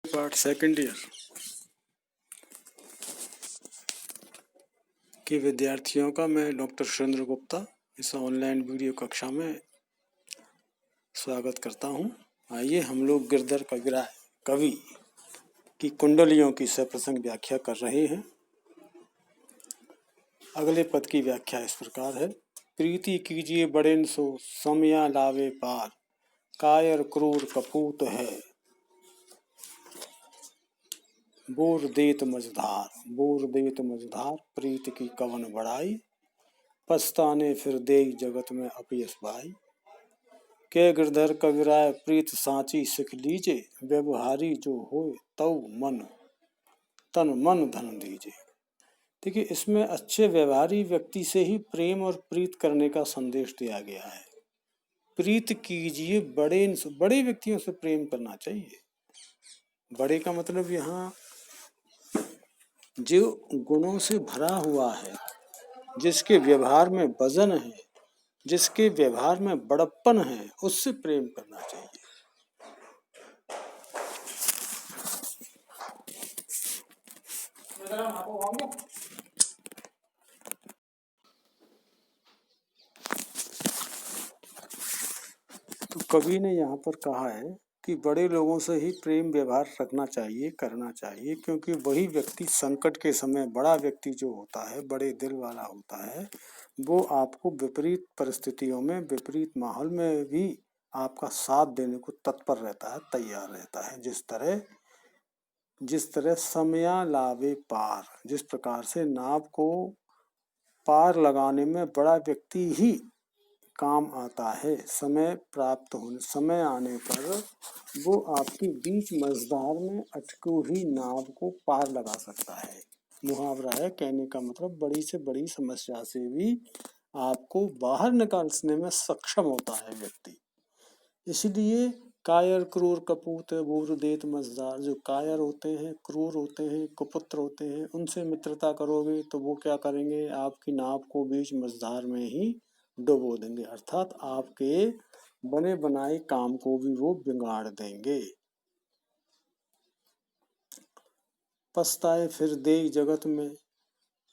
Part second year के विद्यार्थियों का मैं डॉक्टर सुरेंद्र गुप्ता इस ऑनलाइन वीडियो कक्षा में स्वागत करता हूं। आइए हम लोग गिरधर कविराय कवि की कुंडलियों की सप्रसंग व्याख्या कर रहे हैं। अगले पद की व्याख्या इस प्रकार है। प्रीति कीजिए बड़ेन सो समया लावे पार, कायर क्रूर कपूत है बोर देत मझधार प्रीत की कवन बड़ाई, पछताने फिर देई जगत में अपयस पाई। के गिरधर कविराय प्रीत साची सिख लीजे, व्यवहारी जो होए तऊ तन मन धन दीजे। देखिए, इसमें अच्छे व्यवहारी व्यक्ति से ही प्रेम और प्रीत करने का संदेश दिया गया है। प्रीत कीजिए बड़े व्यक्तियों से प्रेम करना चाहिए। बड़े का मतलब यहाँ जो गुणों से भरा हुआ है, जिसके व्यवहार में वजन है, जिसके व्यवहार में बड़प्पन है, उससे प्रेम करना चाहिए। तो कवि ने यहाँ पर कहा है कि बड़े लोगों से ही प्रेम व्यवहार रखना चाहिए, करना चाहिए, क्योंकि वही व्यक्ति संकट के समय, बड़ा व्यक्ति जो होता है, बड़े दिल वाला होता है, वो आपको विपरीत परिस्थितियों में, विपरीत माहौल में भी आपका साथ देने को तत्पर रहता है, तैयार रहता है। जिस तरह समया लावे पार, जिस प्रकार से नाव को पार लगाने में बड़ा व्यक्ति ही काम आता है, समय आने पर वो आपकी बीच मझधार में अटकी हुई नाव को पार लगा सकता है। मुहावरा है, कहने का मतलब बड़ी से बड़ी समस्या से भी आपको बाहर निकालने में सक्षम होता है व्यक्ति। इसलिए कायर क्रूर कपूत बोर देत मझधार, जो कायर होते हैं, क्रूर होते हैं, कुपुत्र होते हैं, उनसे मित्रता करोगे तो वो क्या करेंगे, आपकी नाव को बीच मझधार में ही डुबो देंगे, अर्थात आपके बने बनाए काम को भी वो बिगाड़ देंगे। पछताए फिर देई जगत में,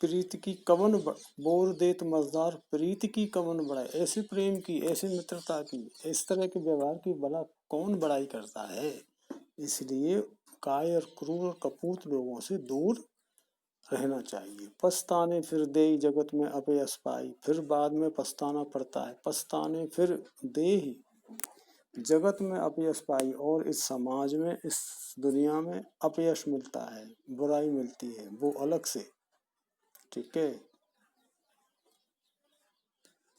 प्रीत की कवन बोर देत मझधार, प्रीत की कवन बढ़ाई, ऐसे प्रेम की, ऐसे मित्रता की, इस तरह के व्यवहार की भला कौन बड़ाई करता है। इसलिए कायर क्रूर कपूत लोगों से दूर रहना चाहिए। पछताने फिर देई जगत में अपयस पाई, फिर बाद में पछताना पड़ता है। पछताने फिर देई जगत में अपयस पाई, और इस समाज में, इस दुनिया में अपयश मिलता है, बुराई मिलती है, वो अलग से, ठीक है।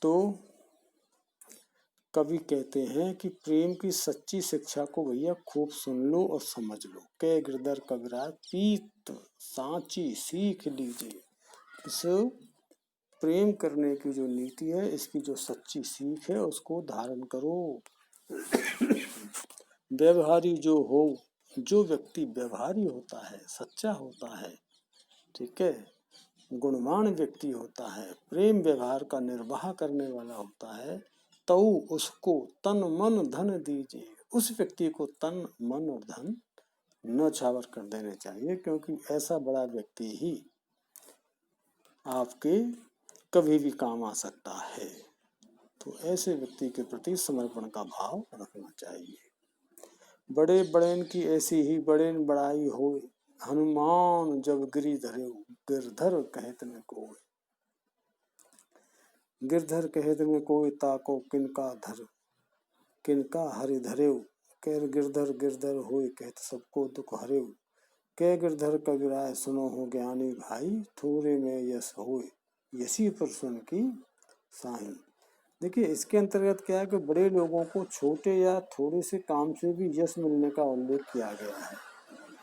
तो कवि कहते हैं कि प्रेम की सच्ची शिक्षा को भैया खूब सुन लो और समझ लो। के गिरधर कविराय प्रीत साची सीख लीजिए। इस प्रेम करने की जो नीति है, इसकी जो सच्ची सीख है, उसको धारण करो। व्यवहारी जो हो, जो व्यक्ति व्यवहारी होता है, सच्चा होता है, ठीक है, गुणवान व्यक्ति होता है, प्रेम व्यवहार का निर्वाह करने वाला होता है, तो उसको तन मन धन दीजिए। उस व्यक्ति को तन मन और धन न्यौछावर कर देने चाहिए, क्योंकि ऐसा बड़ा व्यक्ति ही आपके कभी भी काम आ सकता है। तो ऐसे व्यक्ति के प्रति समर्पण का भाव रखना चाहिए। बड़े बड़ेन की ऐसी ही बड़ेन बड़ाई हो, हनुमान जब गिरधर कहत न कोय, गिरधर कहत न कोय ताको किनका हरि धरेउ, कैर गिरधर गिरधर होय कहत सबको दुख हरेउ। कै गिरधर कविराय सुनो हो ज्ञानी भाई, थोड़े में यश होय यसी पर सुन की साही। देखिए, इसके अंतर्गत क्या है कि बड़े लोगों को छोटे या थोड़े से काम से भी यश मिलने का उल्लेख किया गया है।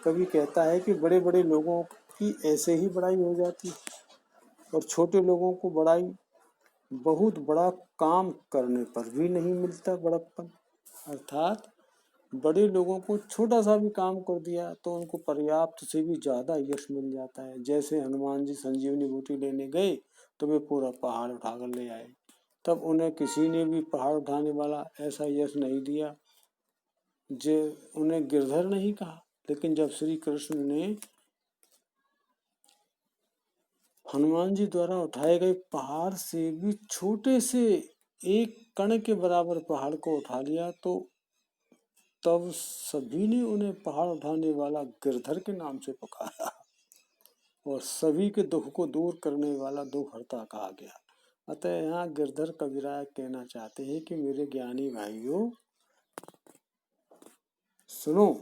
कवि कहता है कि बड़े बड़े लोगों की ऐसे ही बड़ाई हो जाती है, और छोटे लोगों को बड़ाई बहुत बड़ा काम करने पर भी नहीं मिलता बड़प्पन। अर्थात बड़े लोगों को छोटा सा भी काम कर दिया तो उनको पर्याप्त से भी ज्यादा यश मिल जाता है। जैसे हनुमान जी संजीवनी बूटी लेने गए तो वे पूरा पहाड़ उठाकर ले आए, तब उन्हें किसी ने भी पहाड़ उठाने वाला ऐसा यश नहीं दिया, जो उन्हें गिरधर नहीं कहा। लेकिन जब श्री कृष्ण ने हनुमान जी द्वारा उठाए गए पहाड़ से भी छोटे से एक कण के बराबर पहाड़ को उठा लिया, तो तब सभी ने उन्हें पहाड़ उठाने वाला गिरधर के नाम से पुकारा और सभी के दुख को दूर करने वाला दुख हरता कहा गया। अतः यहाँ गिरधर कविराय कहना चाहते हैं कि मेरे ज्ञानी भाइयों सुनो,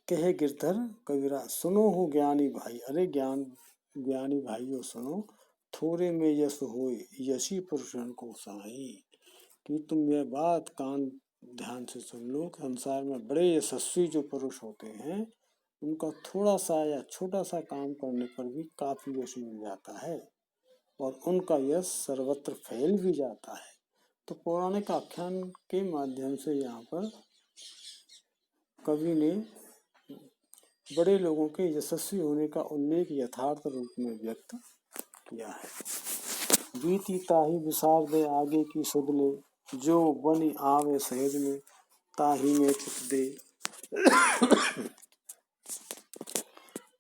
कहे गिरधर कविराय सुनो हो ज्ञानी भाई, अरे ज्ञानी भाइयों सुनो, थोड़े में यश होए यशी पुरुषन को साई, कि तुम यह बात कान ध्यान से सुन लो कि संसार में बड़े यशस्वी जो पुरुष होते हैं उनका थोड़ा सा या छोटा सा काम करने पर भी काफी यश मिल जाता है और उनका यश सर्वत्र फैल भी जाता है। तो पौराणिक आख्यान के माध्यम से यहाँ पर कवि ने बड़े लोगों के यशस्वी होने का उल्लेख यथार्थ रूप में व्यक्त किया है। बीती ताही विसार दे आगे की सुध ले, जो बन आवे सहज में ताही में चित दे,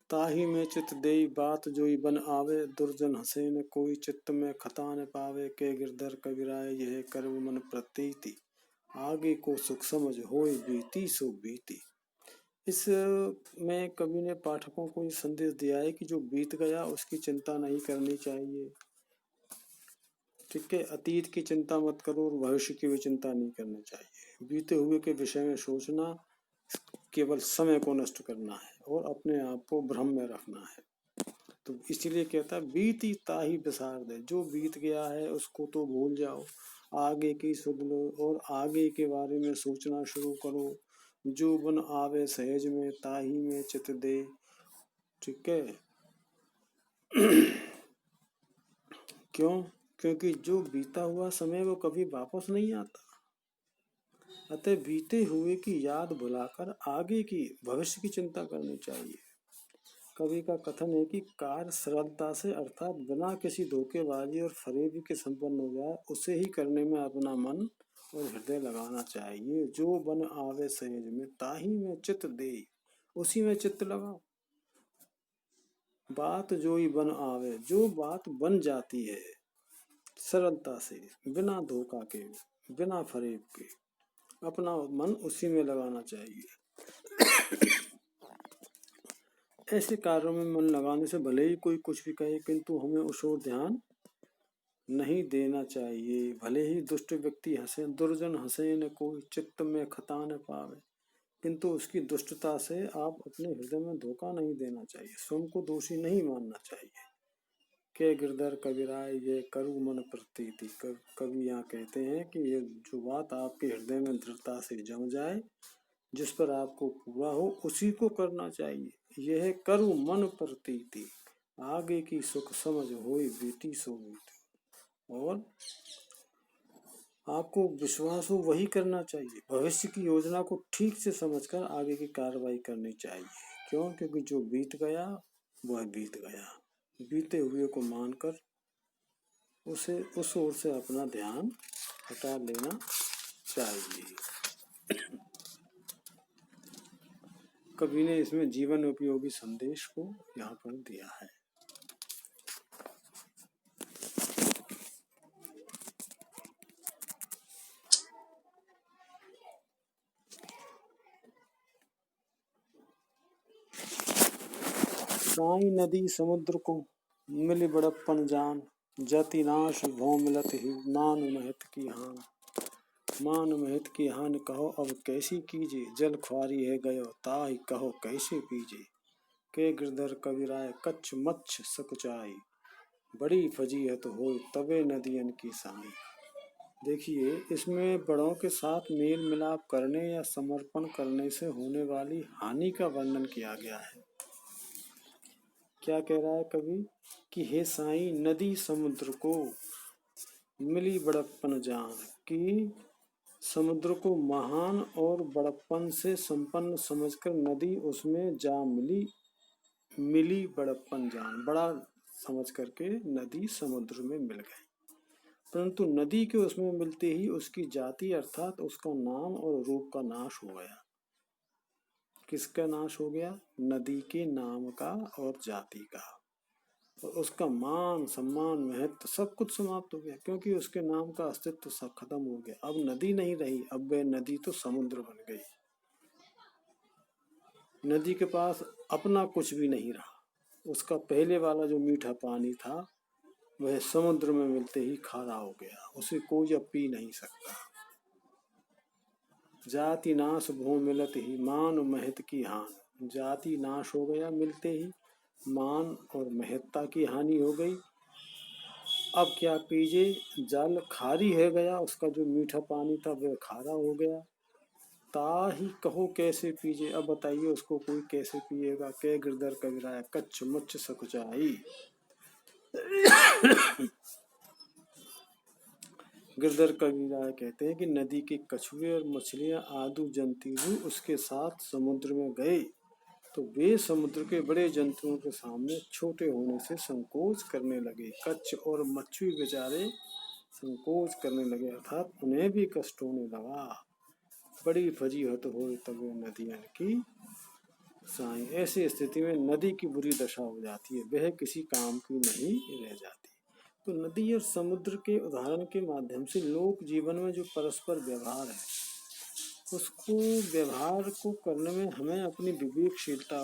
ताही में चित दे बात जोई बन आवे, दुर्जन हसे न कोई चित्त में खता न पावे, के गिरधर कविराय यह कर्म मन प्रतीति, आगे को सुख समझ होए बीती सो बीती। इस में कवि ने पाठकों को ये संदेश दिया है कि जो बीत गया उसकी चिंता नहीं करनी चाहिए। ठीक है, अतीत की चिंता मत करो और भविष्य की भी चिंता नहीं करनी चाहिए। बीते हुए के विषय में सोचना केवल समय को नष्ट करना है और अपने आप को भ्रम में रखना है। तो इसीलिए कहता है बीती ताही विसार दे, जो बीत गया है उसको तो भूल जाओ, आगे की सुध लो और आगे के बारे में सोचना शुरू करो। जो बन आवे सहज में ताही में चित दे। ठीक है क्यों? क्योंकि जो बीता हुआ समय वो कभी वापस नहीं आता। अतः बीते हुए की याद भुलाकर आगे की भविष्य की चिंता करनी चाहिए। कवि का कथन है कि कार्य सरलता से अर्थात बिना किसी धोखेबाजी और फरेबी के संपन्न हो जाए, उसे ही करने में अपना मन और हृदय लगाना चाहिए। जो बन आवे सहज में ताही में चित दे, उसी में चित्त लगाओ। बात जो ही बन आवे, जो बात बन जाती है सरलता से, बिना धोखा के, बिना फरेब के, अपना मन उसी में लगाना चाहिए। ऐसे कार्यों में मन लगाने से भले ही कोई कुछ भी कहे, किंतु हमें उस ओर ध्यान नहीं देना चाहिए। भले ही दुष्ट व्यक्ति हंसे, दुर्जन हंसे न कोई चित्त में खता न पावे, किंतु उसकी दुष्टता से आप अपने हृदय में धोखा नहीं देना चाहिए, स्वयं को दोषी नहीं मानना चाहिए। के गिरधर कविराय ये करु मन प्रतीति। कवि यहाँ कहते हैं कि ये जो बात आपके हृदय में दृढ़ता से जम जाए, जिस पर आपको पूरा हो, उसी को करना चाहिए। यह करु मन प्रतीति, आगे की सुख समझ होई बीती सो बीती। और आपको विश्वास हो वही करना चाहिए। भविष्य की योजना को ठीक से समझकर आगे की कार्रवाई करनी चाहिए। क्यों? क्योंकि जो बीत गया वह बीत गया। बीते हुए को मानकर उसे उस ओर से अपना ध्यान हटा लेना चाहिए। कवि ने इसमें जीवन उपयोगी संदेश को यहाँ पर दिया है। साई नदी समुद्र को मिल बड़प्पन जान, जति नाश भौ मिलत ही मान महत की हान। मान महत की हान कहो अब कैसी कीजिए, जल ख्वारी है गयो ताहि कहो कैसे पीजे। के गिरधर कविराय कच्छ मच्छ सकुचाई, बड़ी फजीहत हो तबे नदियन की साई। देखिए, इसमें बड़ों के साथ मेल मिलाप करने या समर्पण करने से होने वाली हानि का वर्णन किया गया है। क्या कह रहा है कवि कि हे साईं, नदी समुद्र को मिली बड़प्पन जान, कि समुद्र को महान और बड़प्पन से संपन्न समझकर नदी उसमें जा मिली। मिली बड़प्पन जान, बड़ा समझ करके नदी समुद्र में मिल गई, परंतु नदी के उसमें मिलते ही उसकी जाति अर्थात उसका नाम और रूप का नाश हो गया। किसका नाश हो गया? नदी के नाम का और जाति का, और उसका मान सम्मान महत्व सब कुछ समाप्त हो गया, क्योंकि उसके नाम का अस्तित्व सब खत्म हो गया। अब नदी नहीं रही, अब वह नदी तो समुद्र बन गई। नदी के पास अपना कुछ भी नहीं रहा। उसका पहले वाला जो मीठा पानी था वह समुद्र में मिलते ही खारा हो गया, उसे कोई अब पी नहीं सकता। जाति नाश भो मिलत ही मान महत की हान। जाति नाश हो गया मिलते ही, मान और महत्ता की हानि हो गई। अब क्या पीजे? जल खारी है गया, उसका जो मीठा पानी था वह खारा हो गया। ताही कहो कैसे पीजे? अब बताइए उसको कोई कैसे पिएगा? कै गिरधर कविराय कच्छ मुच्छ सकुचाई। गिरधर कविराय कहते हैं कि नदी के कछुए और मछलियां आदि जंतु उसके साथ समुद्र में गए तो वे समुद्र के बड़े जंतुओं के सामने छोटे होने से संकोच करने लगे। कच्छ और मच्छी बेचारे संकोच करने लगे, अर्थात उन्हें भी कष्ट होने लगा। बड़ी फजीहत हो तब नदियन की साई। ऐसी स्थिति में नदी की बुरी दशा हो जाती है, वह किसी काम की नहीं रह जाती। तो नदी और समुद्र के उदाहरण के माध्यम से लोक जीवन में जो परस्पर व्यवहार है उसको व्यवहार को करने में हमें अपनी विवेकशीलता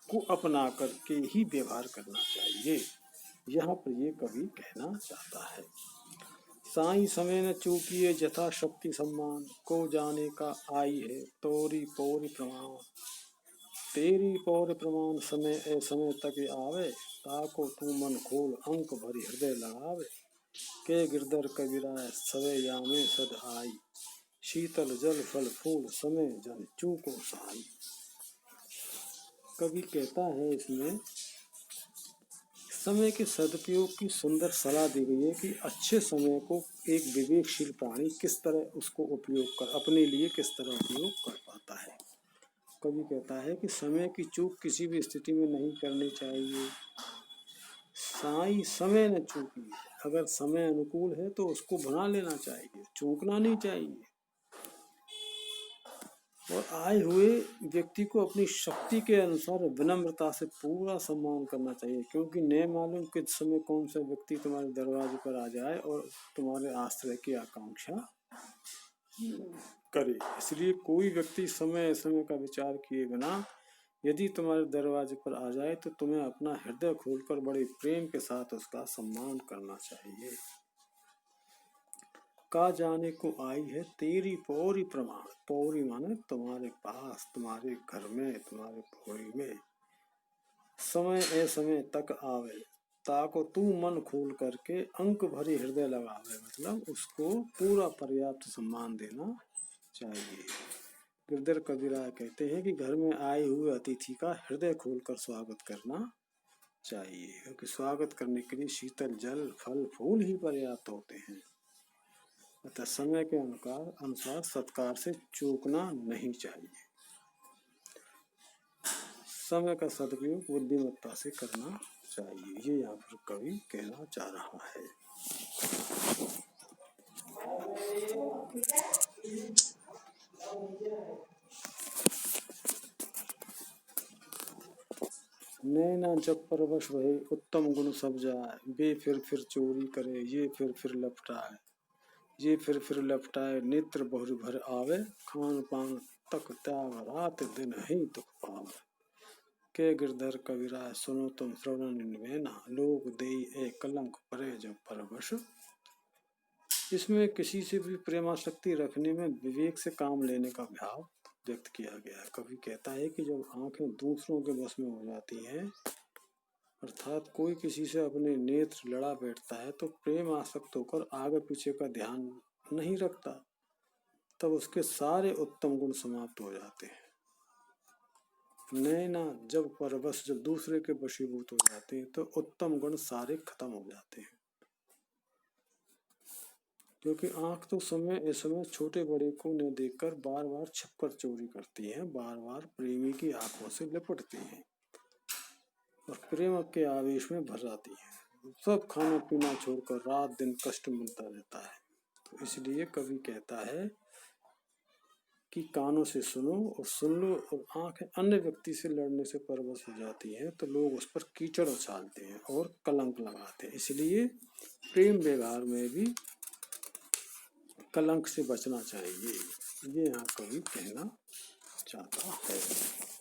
को अपना करके ही व्यवहार करना चाहिए। यहाँ पर ये कवि कहना चाहता है। साई समय न चूकिए जथा शक्ति सम्मान, को जाने का आई है तोरी पौरी प्रमाण। तेरी पौर प्रमाण समय ए समय तक आवे, ताको तू मन खोल अंक भरी हृदय लगावे। के गिरधर कविराय सवे यामे सद आई, शीतल जल फल फूल समय जन चूको साई। कवि कहता है इसमें समय के सदुपयोग की सुंदर सलाह दी गई है कि अच्छे समय को एक विवेकशील प्राणी किस तरह उसको उपयोग कर अपने लिए किस तरह उपयोग कर पाता है। कवि कहता है कि समय की चूक किसी भी स्थिति में नहीं करनी चाहिए। साई समय न चूकी, अगर समय अनुकूल है तो उसको बना लेना चाहिए, चूकना नहीं चाहिए। और आए हुए व्यक्ति को अपनी शक्ति के अनुसार विनम्रता से पूरा सम्मान करना चाहिए, क्योंकि न मालूम किस समय कौन सा व्यक्ति तुम्हारे दरवाजे पर आ जाए और तुम्हारे आश्रय की आकांक्षा करे। इसलिए कोई व्यक्ति समय समय का विचार किए बिना यदि तुम्हारे दरवाजे पर आ जाए तो तुम्हें अपना हृदय खोलकर बड़े प्रेम के साथ उसका सम्मान करना चाहिए। का जाने को आई है तेरी पौरी प्रमाण। पौरी माने तुम्हारे पास, तुम्हारे घर में, तुम्हारे पौरी में। समय ए समय तक आवे, ताको तू मन खोल करके अंक भरी हृदय लगावे, मतलब उसको पूरा पर्याप्त सम्मान देना चाहिए। गिरधर कविराय कहते हैं कि घर में आए हुए अतिथि का हृदय खोलकर स्वागत करना चाहिए, क्योंकि स्वागत करने के लिए शीतल जल फल फूल ही पर्याप्त होते हैं। अतः समय के अनुसार सत्कार से चूकना नहीं चाहिए। समय का सदुपयोग बुद्धिमत्ता से करना चाहिए, ये यहाँ पर कवि कहना चाह रहा है। नैना जब परवश भये उत्तम गुण सब जाए, वे फिर चोरी करे ये फिर लपटाए। ये फिर लपटाए नेत्र बहुर भर आवे, खान पान तक त्याग रात दिन ही दुख पावे। के गिरधर कविराय सुनो तुम श्रवण निवेना, लोग देई ए कलंक परे जब परवश। इसमें किसी से भी प्रेमाशक्ति रखने में विवेक से काम लेने का भाव व्यक्त किया गया है। कवि कहता है कि जब आंखें दूसरों के बस में हो जाती हैं, अर्थात कोई किसी से अपने नेत्र लड़ा बैठता है तो प्रेम आसक्त होकर आगे पीछे का ध्यान नहीं रखता, तब उसके सारे उत्तम गुण समाप्त हो जाते हैं। नैना जब परवश, जब दूसरे के वशीभूत हो जाते हैं तो उत्तम गुण सारे खत्म हो जाते हैं, क्योंकि आंख तो समय छोटे बड़े को न देखकर बार बार छिपकर चोरी करती है, बार बार प्रेमी की आंखों से लिपटती है और प्रेम के आवेश में भर जाती है। सब खाना पीना छोड़कर रात दिन कष्ट मिलता रहता है। तो इसलिए कवि कहता है कि कानों से सुनो और सुन लो और आंखें अन्य व्यक्ति से लड़ने से परवश हो जाती हैं तो लोग उस पर कीचड़ उछालते हैं और कलंक लगाते हैं। इसलिए प्रेम व्यवहार में भी कलंक से बचना चाहिए, ये यहाँ कवि कहना चाहता है।